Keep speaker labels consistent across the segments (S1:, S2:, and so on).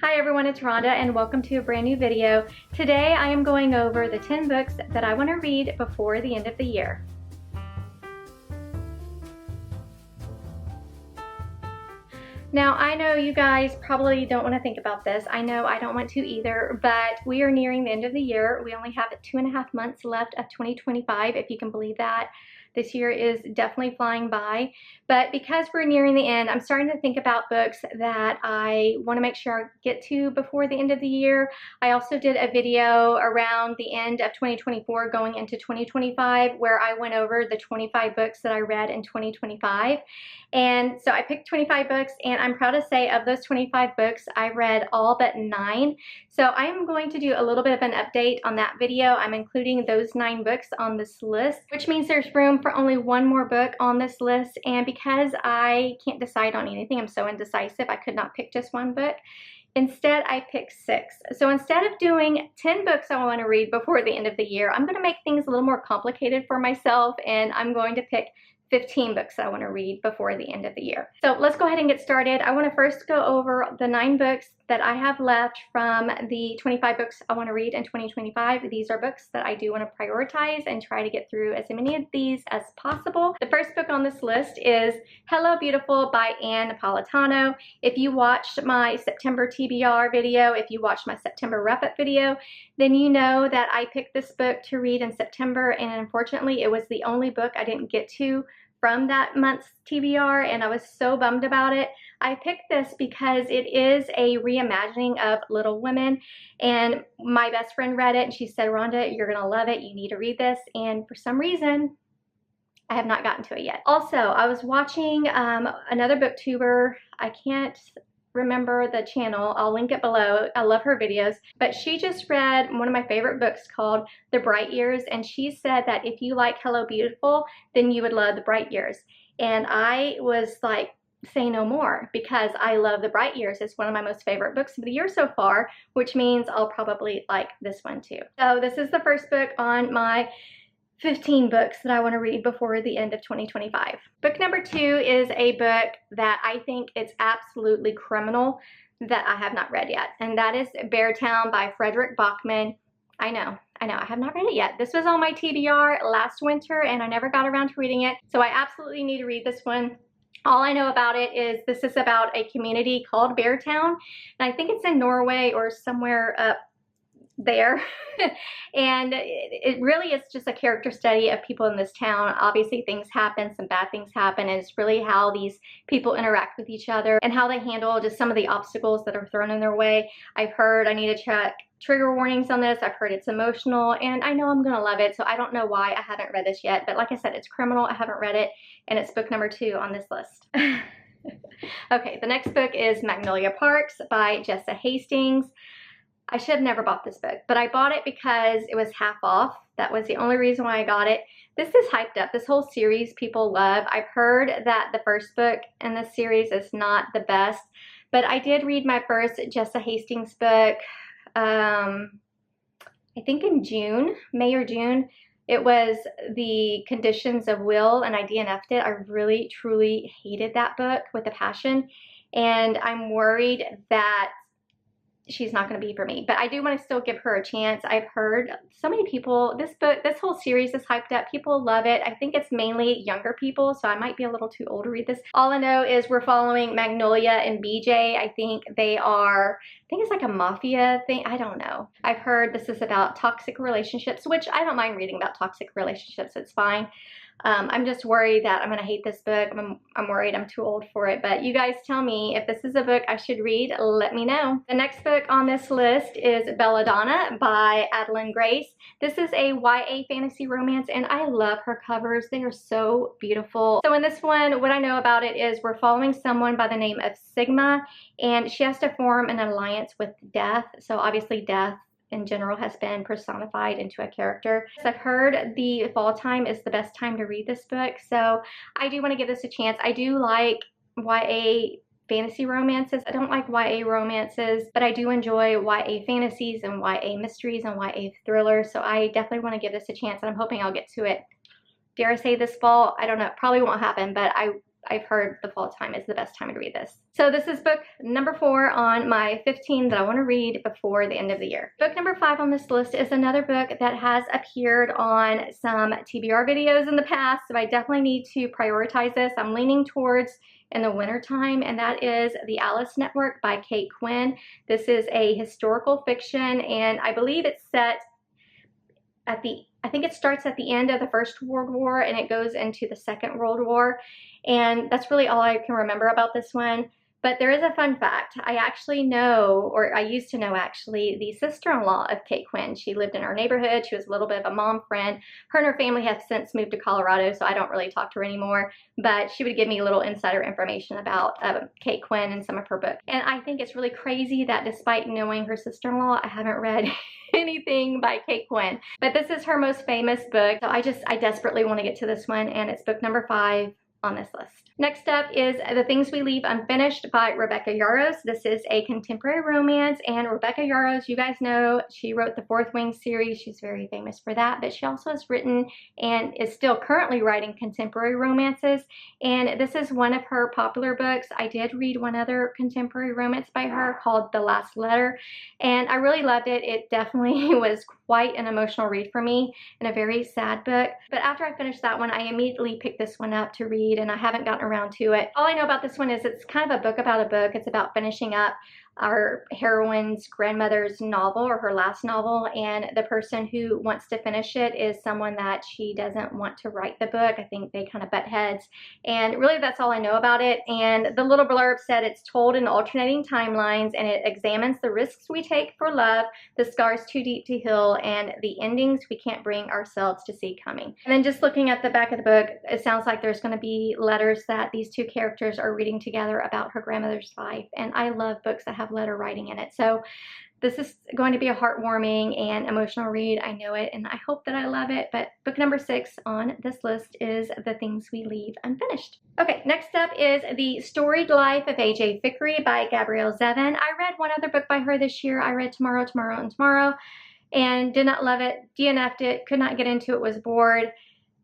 S1: Hi everyone, it's Rhonda and welcome to a brand new video. Today I am going over the 10 books that I want to read before the end of the year. Now I know you guys probably don't want to think about this. I know I don't want to either, but we are nearing the end of the year. We only have 2.5 months left of 2025, if you can believe that. This year is definitely flying by, but because we're nearing the end, I'm starting to think about books that I want to make sure I get to before the end of the year. I also did a video around the end of 2024 going into 2025 where I went over the 25 books that I read in 2025. And so I picked 25 books, and I'm proud to say of those 25 books, I read all but 9. So I am going to do a little bit of an update on that video. I'm including those 9 books on this list, which means there's room for only one more book on this list. And because I can't decide on anything, I'm so indecisive, I could not pick just one book. Instead, I picked 6. So instead of doing 10 books I want to read before the end of the year, I'm going to make things a little more complicated for myself, and I'm going to pick 15 books I want to read before the end of the year. So let's go ahead and get started. I want to first go over the 9 books that I have left from the 25 books I want to read in 2025. These are books that I do want to prioritize and try to get through as many of these as possible. The first book on this list is Hello Beautiful by Ann Napolitano. If you watched my September TBR video, if you watched my September wrap-up video, then you know that I picked this book to read in September, and unfortunately it was the only book I didn't get to from that month's TBR, and I was so bummed about it. I picked this because it is a reimagining of Little Women, and my best friend read it and she said, Rhonda, you're gonna love it, you need to read this, and for some reason I have not gotten to it yet. Also, I was watching another booktuber, I can't remember the channel, I'll link it below. I love her videos, but she just read one of my favorite books called The Bright Years, and she said that if you like Hello Beautiful, then you would love The Bright Years. And I was like, say no more, because I love The Bright Years. It's one of my most favorite books of the year so far, which means I'll probably like this one too. So this is the first book on my 15 books that I want to read before the end of 2025. Book number 2 is a book that I think it's absolutely criminal that I have not read yet, and that is Beartown by Frederick Bachman. I know, I have not read it yet. This was on my TBR last winter and I never got around to reading it, so I absolutely need to read this one. All I know about it is this is about a community called Beartown, and I think it's in Norway or somewhere up there. And it really is just a character study of people in this town. Obviously things happen, some bad things happen, and it's really how these people interact with each other and how they handle just some of the obstacles that are thrown in their way. I've heard I need to check trigger warnings on this. I've heard it's emotional, and I know I'm gonna love it, so I don't know why I haven't read this yet, but like I said, it's criminal. I haven't read it, and it's book number 2 on this list. Okay, the next book is Magnolia Parks by Jessa Hastings. I should have never bought this book, but I bought it because it was half off. That was the only reason why I got it. This is hyped up. This whole series people love. I've heard that the first book in this series is not the best, but I did read my first Jessa Hastings book, I think in June, May or June. It was The Conditions of Will, and I DNF'd it. I really, truly hated that book with a passion, and I'm worried that she's not going to be for me, but I do want to still give her a chance. I've heard so many people, this book, this whole series is hyped up. People love it. I think it's mainly younger people, so I might be a little too old to read this. All I know is we're following Magnolia and BJ. I think they are, I think it's like a mafia thing. I don't know. I've heard this is about toxic relationships, which I don't mind reading about toxic relationships. It's fine. I'm just worried that I'm going to hate this book. I'm worried I'm too old for it, but you guys tell me if this is a book I should read. Let me know. The next book on this list is Belladonna by Adalyn Grace. This is a YA fantasy romance, and I love her covers. They are so beautiful. So in this one, what I know about it is we're following someone by the name of Sigma, and she has to form an alliance with Death. So obviously Death in general has been personified into a character. So I've heard the fall time is the best time to read this book, so I do want to give this a chance. I do like YA fantasy romances. I don't like YA romances, but I do enjoy YA fantasies and YA mysteries and YA thrillers, so I definitely want to give this a chance, and I'm hoping I'll get to it. Dare I say this fall? I don't know. It probably won't happen, but I've heard the fall time is the best time to read this. So this is book number 4 on my 15 that I want to read before the end of the year. Book number 5 on this list is another book that has appeared on some TBR videos in the past, so I definitely need to prioritize this. I'm leaning towards in the wintertime, and that is The Alice Network by Kate Quinn. This is a historical fiction, and I believe it's set at I think it starts at the end of the First World War and it goes into the Second World War. And that's really all I can remember about this one. But there is a fun fact. I actually know, or I used to know actually, the sister-in-law of Kate Quinn. She lived in our neighborhood. She was a little bit of a mom friend. Her and her family have since moved to Colorado, so I don't really talk to her anymore. But she would give me a little insider information about Kate Quinn and some of her books. And I think it's really crazy that despite knowing her sister-in-law, I haven't read anything by Kate Quinn. But this is her most famous book. So I desperately want to get to this one, and it's book number 5 on this list. Next up is The Things We Leave Unfinished by Rebecca Yarros. This is a contemporary romance, and Rebecca Yarros, you guys know, she wrote the Fourth Wing series. She's very famous for that, but she also has written and is still currently writing contemporary romances, and this is one of her popular books. I did read one other contemporary romance by her called The Last Letter, and I really loved it. It definitely was quite an emotional read for me and a very sad book, but after I finished that one, I immediately picked this one up to read, and I haven't gotten around to it. All I know about this one is it's kind of a book about a book. It's about finishing up our heroine's grandmother's novel, or her last novel, and the person who wants to finish it is someone that she doesn't want to write the book. I think they kind of butt heads, and really that's all I know about it. And the little blurb said it's told in alternating timelines, and it examines the risks we take for love, the scars too deep to heal, and the endings we can't bring ourselves to see coming. And then just looking at the back of the book, it sounds like there's going to be letters that these two characters are reading together about her grandmother's life, and I love books that have letter writing in it. So this is going to be a heartwarming and emotional read. I know it, and I hope that I love it. But book number 6 on this list is The Things We Leave Unfinished. Okay, next up is The Storied Life of A.J. Fickery by Gabrielle Zevin. I read one other book by her this year. I read Tomorrow, Tomorrow, and Tomorrow, and did not love it, DNF'd it, could not get into it, was bored.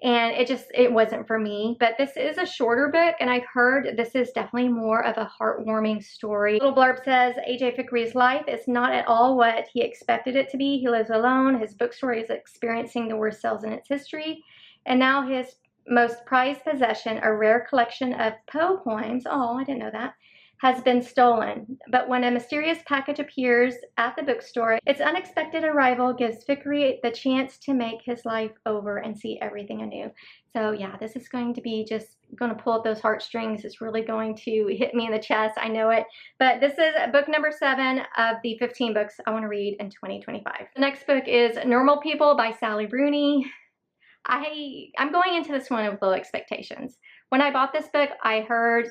S1: And it wasn't for me. But this is a shorter book, and I've heard this is definitely more of a heartwarming story. The little blurb says, A.J. Fickery's life is not at all what he expected it to be. He lives alone. His bookstore is experiencing the worst sales in its history. And now his most prized possession, a rare collection of Poe poems, oh, I didn't know that, has been stolen. But when a mysterious package appears at the bookstore, its unexpected arrival gives Fickery the chance to make his life over and see everything anew. So yeah, this is going to be just going to pull at those heartstrings. It's really going to hit me in the chest. I know it. But this is book number 7 of the 15 books I want to read in 2025. The next book is Normal People by Sally Rooney. I'm going into this one with low expectations. When I bought this book, I heard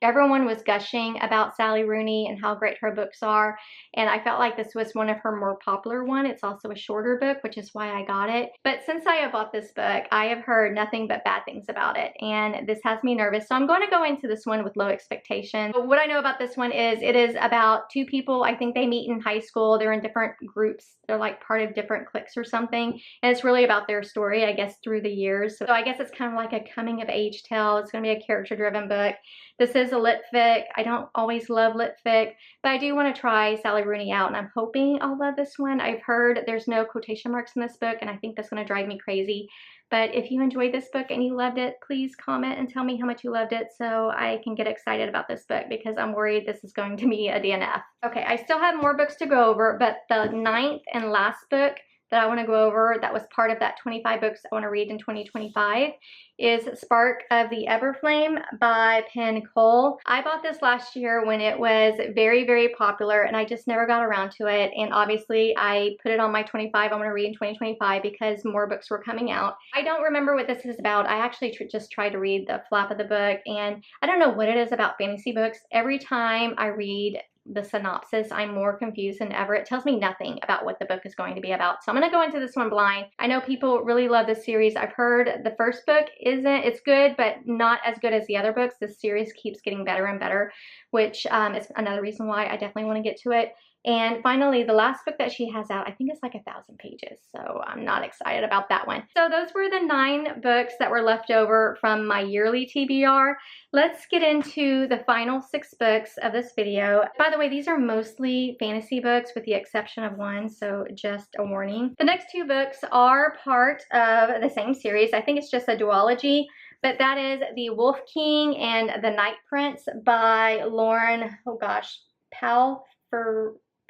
S1: everyone was gushing about Sally Rooney and how great her books are, and I felt like this was one of her more popular ones. It's also a shorter book, which is why I got it. But since I have bought this book, I have heard nothing but bad things about it, and this has me nervous. So I'm going to go into this one with low expectations. But what I know about this one is it is about 2 people. I think they meet in high school. They're in different groups. They're like part of different cliques or something, and it's really about their story, I guess, through the years. So I guess it's kind of like a coming of age tale. It's going to be a character-driven book. This is a lit fic. I don't always love lit fic, but I do want to try Sally Rooney out, and I'm hoping I'll love this one. I've heard there's no quotation marks in this book, and I think that's going to drive me crazy. But if you enjoyed this book and you loved it, please comment and tell me how much you loved it so I can get excited about this book, because I'm worried this is going to be a DNF. Okay, I still have more books to go over, but the 9th and last book that I want to go over that was part of that 25 books I want to read in 2025 is Spark of the Everflame by Penn Cole. I bought this last year when it was very, very popular, and I just never got around to it. And obviously I put it on my 25 I want to read in 2025 because more books were coming out. I don't remember what this is about. I actually just tried to read the flap of the book, and I don't know what it is about fantasy books. Every time I read the synopsis, I'm more confused than ever. It tells me nothing about what the book is going to be about. So I'm going to go into this one blind. I know people really love this series. I've heard the first book it's good, but not as good as the other books. This series keeps getting better and better, which is another reason why I definitely want to get to it. And finally, the last book that she has out, I think it's like 1,000 pages, so I'm not excited about that one. So those were the 9 books that were left over from my yearly TBR. Let's get into the final 6 books of this video. By the way, these are mostly fantasy books with the exception of one, so just a warning. The next 2 books are part of the same series. I think it's just a duology, but that is The Wolf King and The Night Prince by Lauren, oh gosh,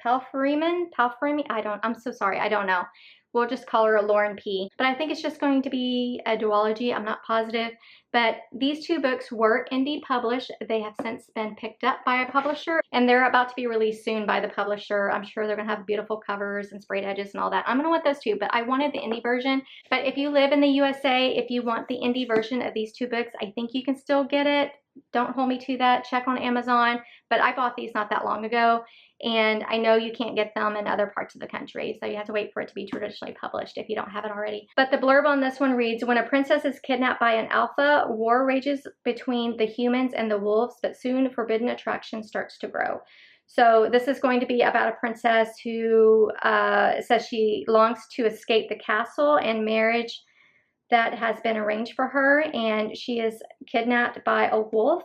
S1: Palfreeman? I'm so sorry, I don't know. We'll just call her Lauren P. But I think it's just going to be a duology, I'm not positive. But these 2 books were indie published. They have since been picked up by a publisher, and they're about to be released soon by the publisher. I'm sure they're gonna have beautiful covers and sprayed edges and all that. I'm gonna want those too, but I wanted the indie version. But if you live in the USA, if you want the indie version of these 2 books, I think you can still get it. Don't hold me to that, check on Amazon. But I bought these not that long ago, and I know you can't get them in other parts of the country, so you have to wait for it to be traditionally published if you don't have it already. But the blurb on this one reads, when a princess is kidnapped by an alpha, war rages between the humans and the wolves, but soon forbidden attraction starts to grow. So this is going to be about a princess who says she longs to escape the castle and marriage that has been arranged for her, and she is kidnapped by a wolf,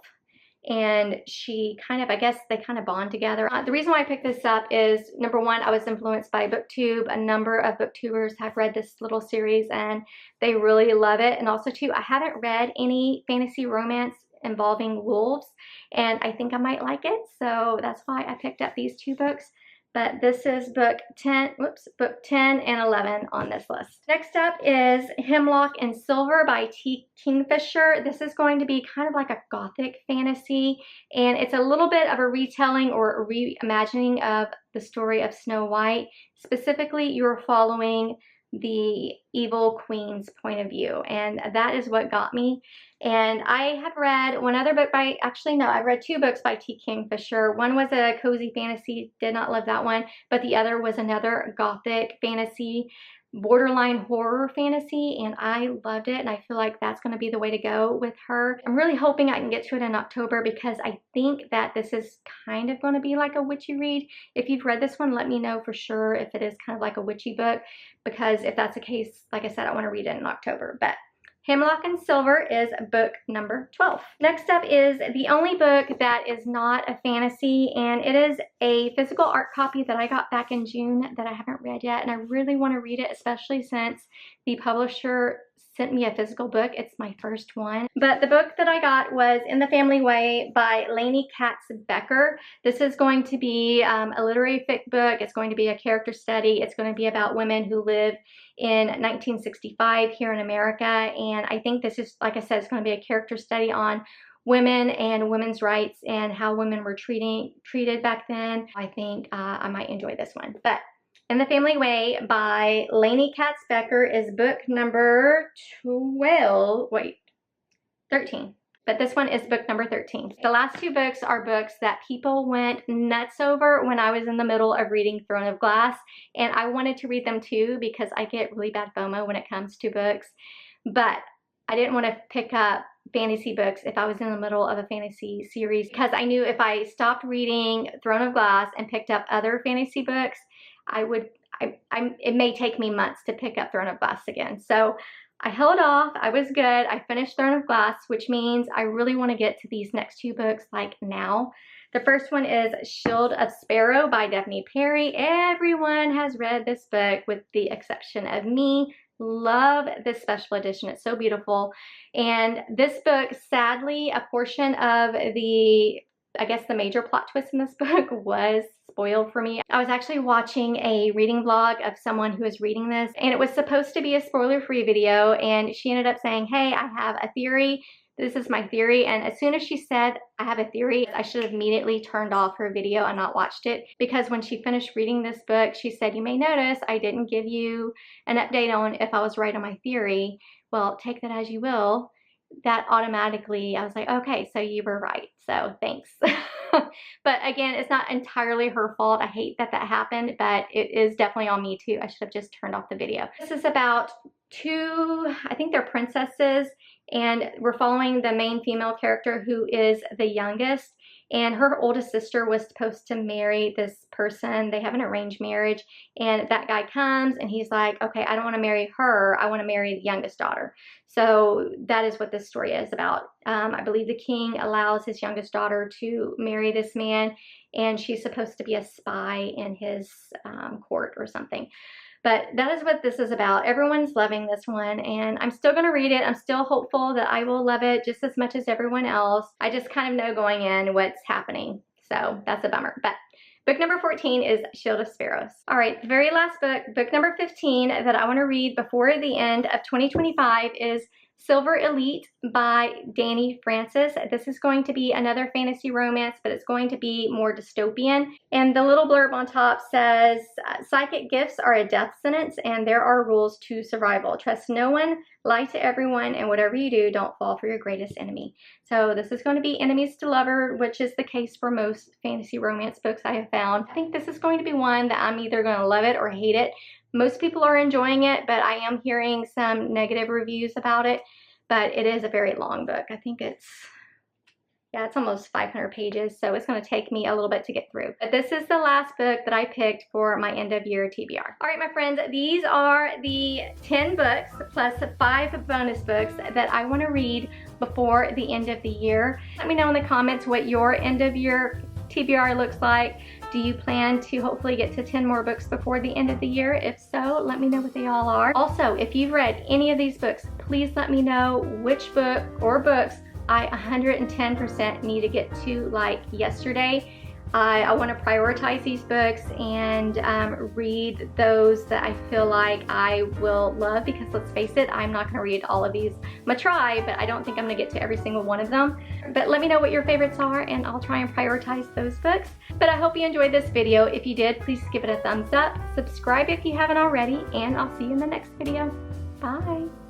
S1: and she kind of, I guess they kind of bond together. The reason why I picked this up is, number one, I was influenced by BookTube. A number of BookTubers have read this little series and they really love it. And also too, I haven't read any fantasy romance involving wolves, and I think I might like it. So that's why I picked up these 2 books. But this is book 10 and 11 on this list. Next up is Hemlock and Silver by T. Kingfisher. This is going to be kind of like a gothic fantasy, and it's a little bit of a retelling or a reimagining of the story of Snow White. Specifically, you're following the evil queen's point of view, and that is what got me. And I have read one other book by, actually no, I've read 2 books by T. Kingfisher. One was a cozy fantasy, did not love that one, but the other was another gothic fantasy, borderline horror fantasy, and I loved it, and I feel like that's going to be the way to go with her. I'm really hoping I can get to it in October, because I think that this is kind of going to be like a witchy read. If you've read this one, let me know for sure if it is kind of like a witchy book, because if that's the case, like I said, I want to read it in October. But Hemlock and Silver is book number 12. Next up is the only book that is not a fantasy, and it is a physical art copy that I got back in June that I haven't read yet, and I really want to read it, especially since the publisher sent me a physical book. It's my first one. But the book that I got was In the Family Way by Lainey Katz Becker. This is going to be a literary fic book. It's going to be a character study. It's going to be about women who live in 1965 here in America. And I think this is, like I said, it's going to be a character study on women and women's rights and how women were treated back then. I think I might enjoy this one. But In the Family Way by Lainey Katz Becker is book number 13. But this one is book number 13. The last 2 books are books that people went nuts over when I was in the middle of reading Throne of Glass. And I wanted to read them too, because I get really bad FOMO when it comes to books. But I didn't want to pick up fantasy books if I was in the middle of a fantasy series, because I knew if I stopped reading Throne of Glass and picked up other fantasy books, it may take me months to pick up Throne of Glass again. So I held off. I was good. I finished Throne of Glass, which means I really want to get to these next 2 books like now. The first one is Shield of Sparrow by Daphne Perry. Everyone has read this book with the exception of me. Love this special edition. It's so beautiful. And this book, sadly, a portion of the, I guess the major plot twist in this book was spoiled for me. I was actually watching a reading vlog of someone who was reading this, and it was supposed to be a spoiler-free video, and she ended up saying, hey, I have a theory. This is my theory. And as soon as she said, I have a theory, I should have immediately turned off her video and not watched it, because when she finished reading this book, she said, you may notice I didn't give you an update on if I was right on my theory. Well, take that as you will. That automatically, I was like, okay, so you were right. So thanks. But again, it's not entirely her fault. I hate that that happened, but it is definitely on me too. I should have just turned off the video. This is about 2, I think they're princesses, and we're following the main female character who is the youngest, and her oldest sister was supposed to marry this person. They have an arranged marriage, and that guy comes and he's like, okay, I don't want to marry her. I want to marry the youngest daughter. So that is what this story is about. I believe the king allows his youngest daughter to marry this man, and she's supposed to be a spy in his court or something. But that is what this is about. Everyone's loving this one, and I'm still going to read it. I'm still hopeful that I will love it just as much as everyone else. I just kind of know going in what's happening, so that's a bummer. But book number 14 is Shield of Sparrows. All right, the very last book, book number 15 that I want to read before the end of 2025 is Silver Elite by Danny Francis. This is going to be another fantasy romance, but it's going to be more dystopian. And the little blurb on top says, psychic gifts are a death sentence, and there are rules to survival. Trust no one, lie to everyone, and whatever you do, don't fall for your greatest enemy. So this is going to be enemies to lover, which is the case for most fantasy romance books I have found. I think this is going to be one that I'm either going to love it or hate it. Most people are enjoying it, but I am hearing some negative reviews about it. But it is a very long book. I think it's almost 500 pages, so it's going to take me a little bit to get through. But this is the last book that I picked for my end of year TBR. All right, my friends, these are the 10 books plus 5 bonus books that I want to read before the end of the year. Let me know in the comments what your end of year TBR looks like. Do you plan to hopefully get to 10 more books before the end of the year? If so, let me know what they all are. Also, if you've read any of these books, please let me know which book or books I 110% need to get to like yesterday. I want to prioritize these books and read those that I feel like I will love, because let's face it, I'm not going to read all of these. I'm going to try, but I don't think I'm going to get to every single one of them. But let me know what your favorites are, and I'll try and prioritize those books. But I hope you enjoyed this video. If you did, please give it a thumbs up. Subscribe if you haven't already, and I'll see you in the next video. Bye.